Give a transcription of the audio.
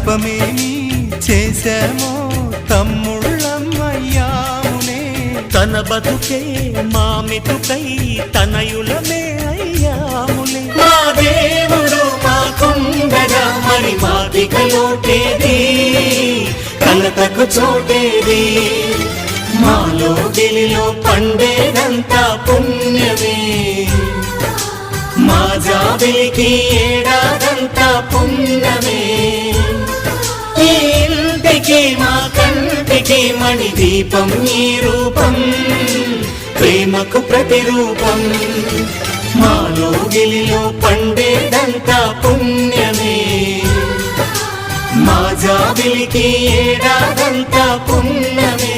పాపమేమి చేశామో తమ్ముళ్ళమయ్యామునే. తన బతుకే మామితుకై తనయులమే అయ్యాములే. మా దేవుడు మాకుండగా మరి మాదిక లోటేది, కలతకు చోటేది. మాలో గిలిలో పండేదంతా పుణ్యమే, మా జాబిలికి ఏడాదంతా పుణ్యమే. ఈ ఇంటికి మా కంటికి మణి దీపం ఈ రూపం, ప్రేమకు ప్రతిరూపం. మాలో గిలిలో పండేదంతా పుణ్యమే, మా జాబిలికి ఏడాదంతా పుణ్యమే.